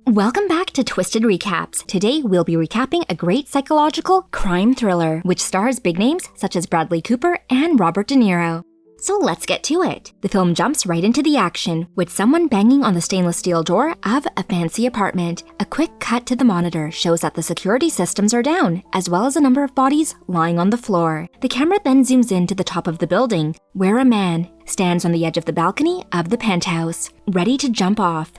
Welcome back to Twisted Recaps. Today we'll be recapping a great psychological crime thriller, which stars big names such as Bradley Cooper and Robert De Niro. So let's get to it. The film jumps right into the action, with someone banging on the stainless steel door of a fancy apartment. A quick cut to the monitor shows that the security systems are down, as well as a number of bodies lying on the floor. The camera then zooms in to the top of the building, where a man stands on the edge of the balcony of the penthouse, ready to jump off.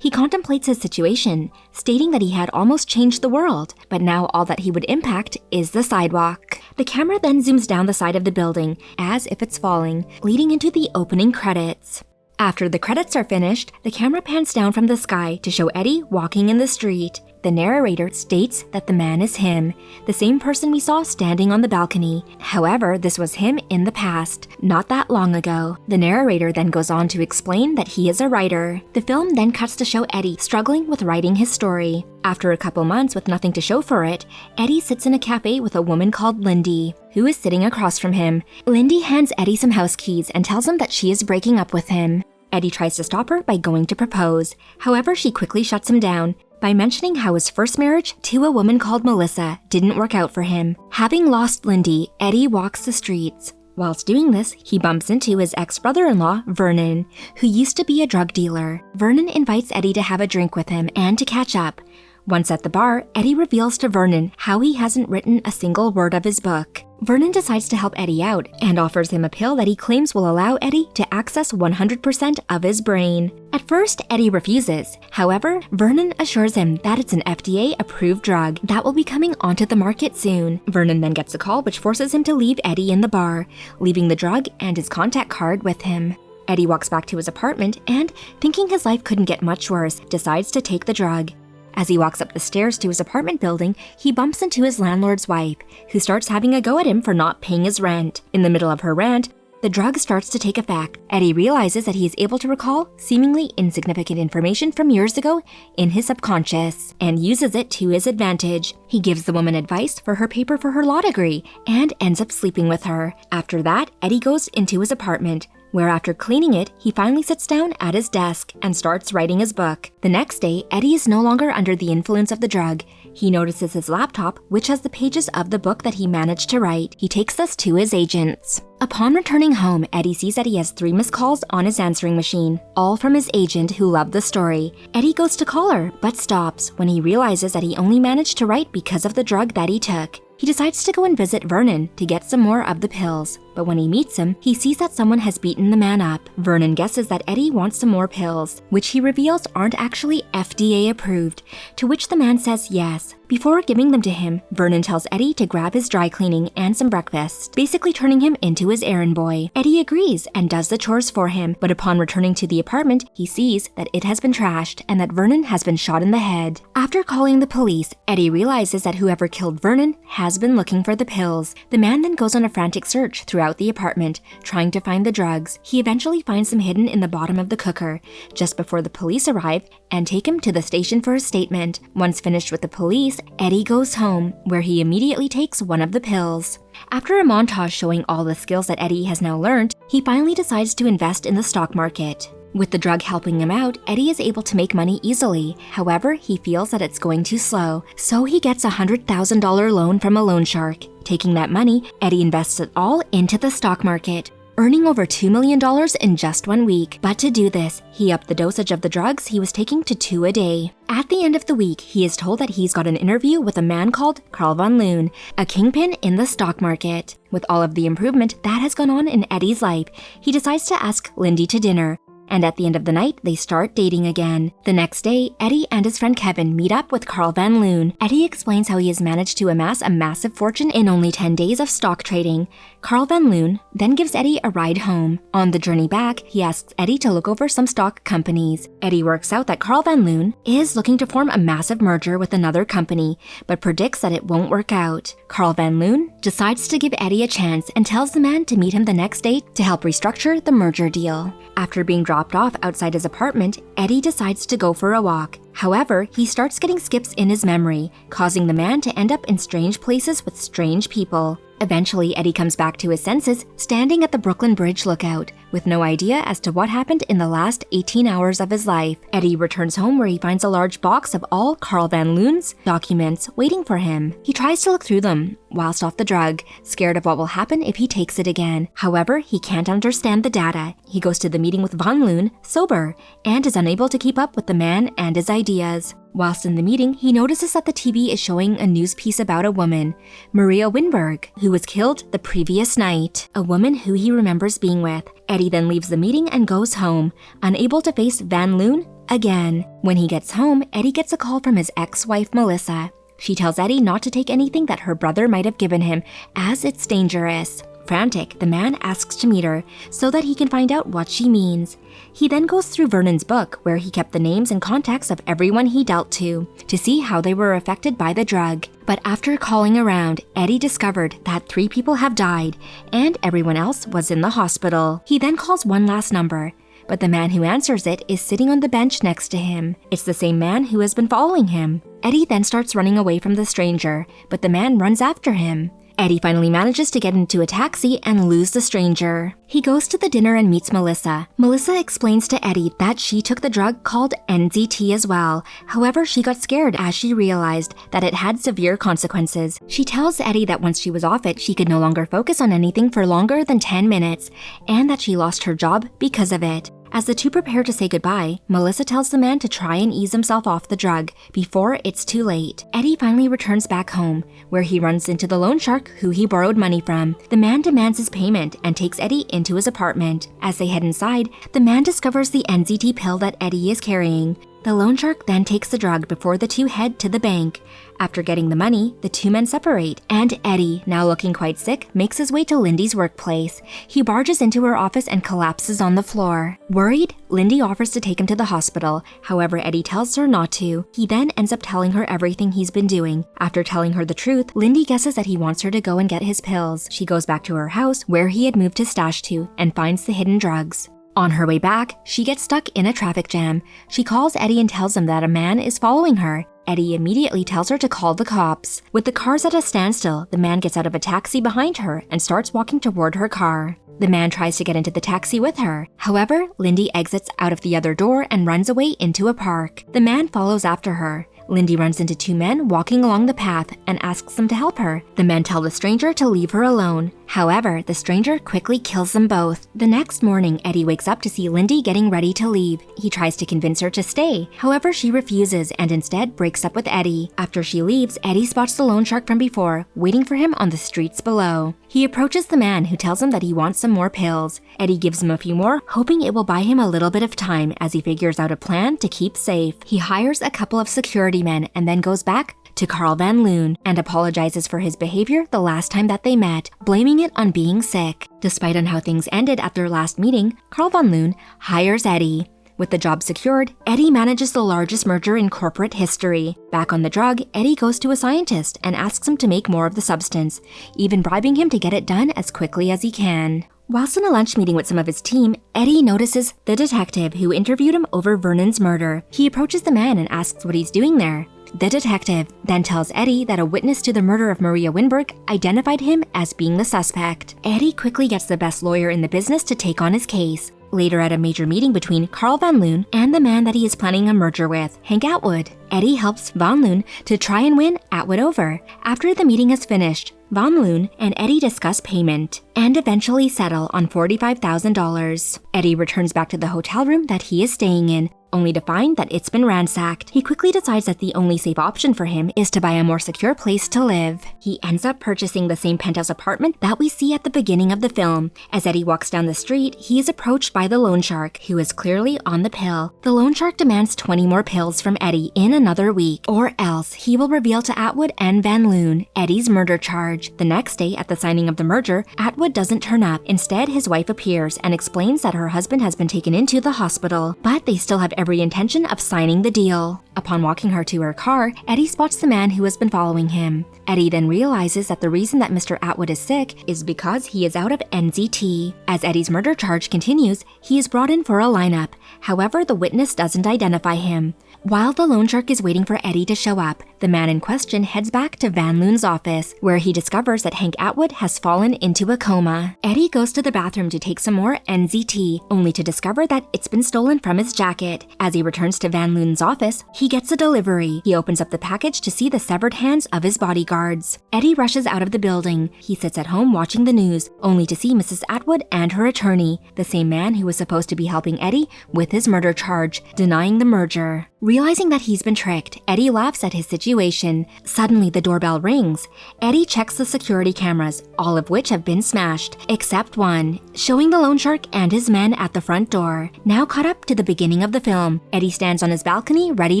He contemplates his situation, stating that he had almost changed the world, but now all that he would impact is the sidewalk. The camera then zooms down the side of the building, as if it's falling, leading into the opening credits. After the credits are finished, the camera pans down from the sky to show Eddie walking in the street. The narrator states that the man is him, the same person we saw standing on the balcony. However, this was him in the past, not that long ago. The narrator then goes on to explain that he is a writer. The film then cuts to show Eddie struggling with writing his story. After a couple months with nothing to show for it, Eddie sits in a cafe with a woman called Lindy, who is sitting across from him. Lindy hands Eddie some house keys and tells him that she is breaking up with him. Eddie tries to stop her by going to propose. However, she quickly shuts him down by mentioning how his first marriage to a woman called Melissa didn't work out for him. Having lost Lindy, Eddie walks the streets. Whilst doing this, he bumps into his ex-brother-in-law, Vernon, who used to be a drug dealer. Vernon invites Eddie to have a drink with him and to catch up. Once at the bar, Eddie reveals to Vernon how he hasn't written a single word of his book. Vernon decides to help Eddie out and offers him a pill that he claims will allow Eddie to access 100% of his brain. At first, Eddie refuses. However, Vernon assures him that it's an FDA-approved drug that will be coming onto the market soon. Vernon then gets a call which forces him to leave Eddie in the bar, leaving the drug and his contact card with him. Eddie walks back to his apartment and, thinking his life couldn't get much worse, decides to take the drug. As he walks up the stairs to his apartment building, he bumps into his landlord's wife, who starts having a go at him for not paying his rent. In the middle of her rant, the drug starts to take effect. Eddie realizes that he is able to recall seemingly insignificant information from years ago in his subconscious, and uses it to his advantage. He gives the woman advice for her paper for her law degree, and ends up sleeping with her. After that, Eddie goes into his apartment, where after cleaning it, he finally sits down at his desk and starts writing his book. The next day, Eddie is no longer under the influence of the drug. He notices his laptop, which has the pages of the book that he managed to write. He takes this to his agents. Upon returning home, Eddie sees that he has 3 missed calls on his answering machine, all from his agent who loved the story. Eddie goes to call her, but stops when he realizes that he only managed to write because of the drug that he took. He decides to go and visit Vernon to get some more of the pills, but when he meets him, he sees that someone has beaten the man up. Vernon guesses that Eddie wants some more pills, which he reveals aren't actually FDA approved, to which the man says yes. Before giving them to him, Vernon tells Eddie to grab his dry cleaning and some breakfast, basically turning him into his errand boy. Eddie agrees and does the chores for him, but upon returning to the apartment, he sees that it has been trashed and that Vernon has been shot in the head. After calling the police, Eddie realizes that whoever killed Vernon has been looking for the pills. The man then goes on a frantic search throughout the apartment, trying to find the drugs. He eventually finds them hidden in the bottom of the cooker, just before the police arrive and take him to the station for a statement. Once finished with the police, Eddie goes home, where he immediately takes one of the pills. After a montage showing all the skills that Eddie has now learned, he finally decides to invest in the stock market. With the drug helping him out, Eddie is able to make money easily. However, he feels that it's going too slow, so he gets a $100,000 loan from a loan shark. Taking that money, Eddie invests it all into the stock market, earning over $2 million in just 1 week. But to do this, he upped the dosage of the drugs he was taking to 2 a day. At the end of the week, he is told that he's got an interview with a man called Carl Von Loon, a kingpin in the stock market. With all of the improvement that has gone on in Eddie's life, he decides to ask Lindy to dinner. And at the end of the night, they start dating again. The next day, Eddie and his friend Kevin meet up with Carl Van Loon. Eddie explains how he has managed to amass a massive fortune in only 10 days of stock trading. Carl Van Loon then gives Eddie a ride home. On the journey back, he asks Eddie to look over some stock companies. Eddie works out that Carl Van Loon is looking to form a massive merger with another company, but predicts that it won't work out. Carl Van Loon decides to give Eddie a chance and tells the man to meet him the next day to help restructure the merger deal. After being dropped off outside his apartment, Eddie decides to go for a walk. However, he starts getting skips in his memory, causing the man to end up in strange places with strange people. Eventually, Eddie comes back to his senses, standing at the Brooklyn Bridge lookout, with no idea as to what happened in the last 18 hours of his life. Eddie returns home where he finds a large box of all Carl Van Loon's documents waiting for him. He tries to look through them whilst off the drug, scared of what will happen if he takes it again. However, he can't understand the data. He goes to the meeting with Van Loon, sober, and is unable to keep up with the man and his ideas. Whilst in the meeting, he notices that the TV is showing a news piece about a woman, Maria Winberg, who was killed the previous night, a woman who he remembers being with. Eddie then leaves the meeting and goes home, unable to face Van Loon again. When he gets home, Eddie gets a call from his ex-wife Melissa. She tells Eddie not to take anything that her brother might have given him, as it's dangerous. Frantic, the man asks to meet her so that he can find out what she means. He then goes through Vernon's book, where he kept the names and contacts of everyone he dealt to see how they were affected by the drug. But after calling around, Eddie discovered that 3 people have died and everyone else was in the hospital. He then calls one last number, but the man who answers it is sitting on the bench next to him. It's the same man who has been following him. Eddie then starts running away from the stranger, but the man runs after him. Eddie finally manages to get into a taxi and lose the stranger. He goes to the dinner and meets Melissa. Melissa explains to Eddie that she took the drug called NZT as well. However, she got scared as she realized that it had severe consequences. She tells Eddie that once she was off it, she could no longer focus on anything for longer than 10 minutes, and that she lost her job because of it. As the two prepare to say goodbye, Melissa tells the man to try and ease himself off the drug before it's too late. Eddie finally returns back home, where he runs into the loan shark who he borrowed money from. The man demands his payment and takes Eddie into his apartment. As they head inside, the man discovers the NZT pill that Eddie is carrying. The loan shark then takes the drug before the two head to the bank. After getting the money, the two men separate, and Eddie, now looking quite sick, makes his way to Lindy's workplace. He barges into her office and collapses on the floor. Worried, Lindy offers to take him to the hospital. However, Eddie tells her not to. He then ends up telling her everything he's been doing. After telling her the truth, Lindy guesses that he wants her to go and get his pills. She goes back to her house, where he had moved his stash to, and finds the hidden drugs. On her way back, she gets stuck in a traffic jam. She calls Eddie and tells him that a man is following her. Eddie immediately tells her to call the cops. With the cars at a standstill, the man gets out of a taxi behind her and starts walking toward her car. The man tries to get into the taxi with her. However, Lindy exits out of the other door and runs away into a park. The man follows after her. Lindy runs into 2 men walking along the path and asks them to help her. The men tell the stranger to leave her alone. However, the stranger quickly kills them both. The next morning, Eddie wakes up to see Lindy getting ready to leave. He tries to convince her to stay. However, she refuses and instead breaks up with Eddie. After she leaves, Eddie spots the loan shark from before, waiting for him on the streets below. He approaches the man, who tells him that he wants some more pills. Eddie gives him a few more, hoping it will buy him a little bit of time as he figures out a plan to keep safe. He hires a couple of security men and then goes back to Carl Van Loon and apologizes for his behavior the last time that they met, blaming it on being sick. Despite on how things ended at their last meeting, Carl Van Loon hires Eddie. With the job secured, Eddie manages the largest merger in corporate history. Back on the drug, Eddie goes to a scientist and asks him to make more of the substance, even bribing him to get it done as quickly as he can. Whilst in a lunch meeting with some of his team, Eddie notices the detective who interviewed him over Vernon's murder. He approaches the man and asks what he's doing there. The detective then tells Eddie that a witness to the murder of Maria Winberg identified him as being the suspect. Eddie quickly gets the best lawyer in the business to take on his case. Later, at a major meeting between Carl Van Loon and the man that he is planning a merger with, Hank Atwood, Eddie helps Van Loon to try and win Atwood over. After the meeting is finished, Van Loon and Eddie discuss payment and eventually settle on $45,000. Eddie returns back to the hotel room that he is staying in, only to find that it's been ransacked. He quickly decides that the only safe option for him is to buy a more secure place to live. He ends up purchasing the same penthouse apartment that we see at the beginning of the film. As Eddie walks down the street, he is approached by the loan shark, who is clearly on the pill. The loan shark demands 20 more pills from Eddie in another week, or else he will reveal to Atwood and Van Loon Eddie's murder charge. The next day, at the signing of the merger, Atwood doesn't turn up. Instead, his wife appears and explains that her husband has been taken into the hospital, but they still have every intention of signing the deal. Upon walking her to her car, Eddie spots the man who has been following him. Eddie then realizes that the reason that Mr. Atwood is sick is because he is out of NZT. As Eddie's murder charge continues, he is brought in for a lineup. However, the witness doesn't identify him. While the loan shark is waiting for Eddie to show up, the man in question heads back to Van Loon's office, where he discovers that Hank Atwood has fallen into a coma. Eddie goes to the bathroom to take some more NZT, only to discover that it's been stolen from his jacket. As he returns to Van Loon's office, he gets a delivery. He opens up the package to see the severed hands of his bodyguards. Eddie rushes out of the building. He sits at home watching the news, only to see Mrs. Atwood and her attorney, the same man who was supposed to be helping Eddie with his murder charge, denying the merger. Realizing that he's been tricked, Eddie laughs at his situation. Suddenly, the doorbell rings. Eddie checks the security cameras, all of which have been smashed, except one, showing the loan shark and his men at the front door. Now caught up to the beginning of the film, Eddie stands on his balcony ready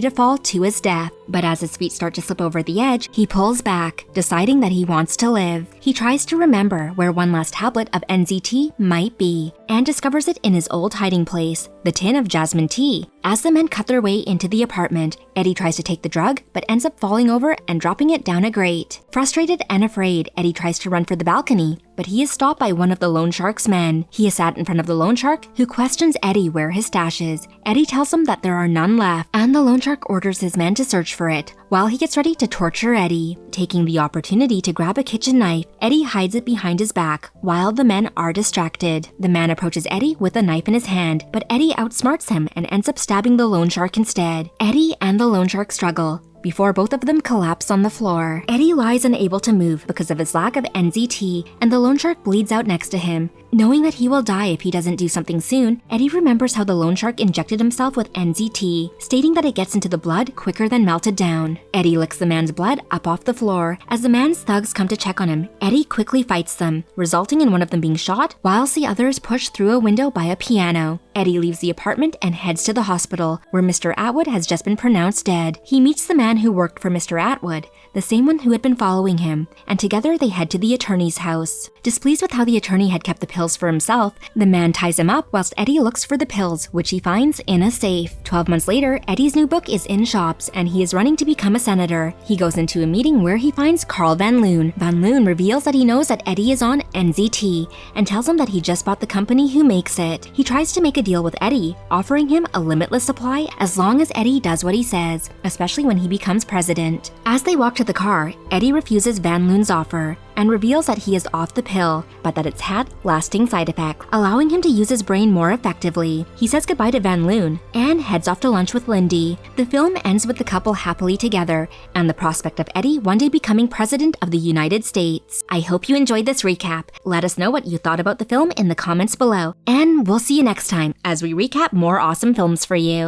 to fall to his death. But as his feet start to slip over the edge, he pulls back, deciding that he wants to live. He tries to remember where one last tablet of NZT might be, and discovers it in his old hiding place, the tin of jasmine tea. As the men cut their way into the apartment, Eddie tries to take the drug, but ends up falling over and dropping it down a grate. Frustrated and afraid, Eddie tries to run for the balcony, but he is stopped by one of the loan shark's men. He is sat in front of the loan shark, who questions Eddie where his stash is. Eddie tells him that there are none left, and the loan shark orders his men to search for it, while he gets ready to torture Eddie. Taking the opportunity to grab a kitchen knife, Eddie hides it behind his back, while the men are distracted. The man approaches Eddie with a knife in his hand, but Eddie outsmarts him and ends up stabbing the loan shark instead. Eddie and the loan shark struggle before both of them collapse on the floor. Eddie lies unable to move because of his lack of NZT, and the loan shark bleeds out next to him. Knowing that he will die if he doesn't do something soon, Eddie remembers how the loan shark injected himself with NZT, stating that it gets into the blood quicker than melted down. Eddie licks the man's blood up off the floor. As the man's thugs come to check on him, Eddie quickly fights them, resulting in one of them being shot, whilst the others push through a window by a piano. Eddie leaves the apartment and heads to the hospital, where Mr. Atwood has just been pronounced dead. He meets the man who worked for Mr. Atwood, the same one who had been following him, and together they head to the attorney's house. Displeased with how the attorney had kept the pills for himself, the man ties him up whilst Eddie looks for the pills, which he finds in a safe. 12 months later, Eddie's new book is in shops, and he is running to become a senator. He goes into a meeting where he finds Carl Van Loon. Van Loon reveals that he knows that Eddie is on NZT, and tells him that he just bought the company who makes it. He tries to make a deal with Eddie, offering him a limitless supply as long as Eddie does what he says, especially when he becomes president. As they walk to the car, Eddie refuses Van Loon's offer, and reveals that he is off the pill, but that it's had lasting side effects, allowing him to use his brain more effectively. He says goodbye to Van Loon and heads off to lunch with Lindy. The film ends with the couple happily together and the prospect of Eddie one day becoming president of the United States. I hope you enjoyed this recap. Let us know what you thought about the film in the comments below, and we'll see you next time as we recap more awesome films for you.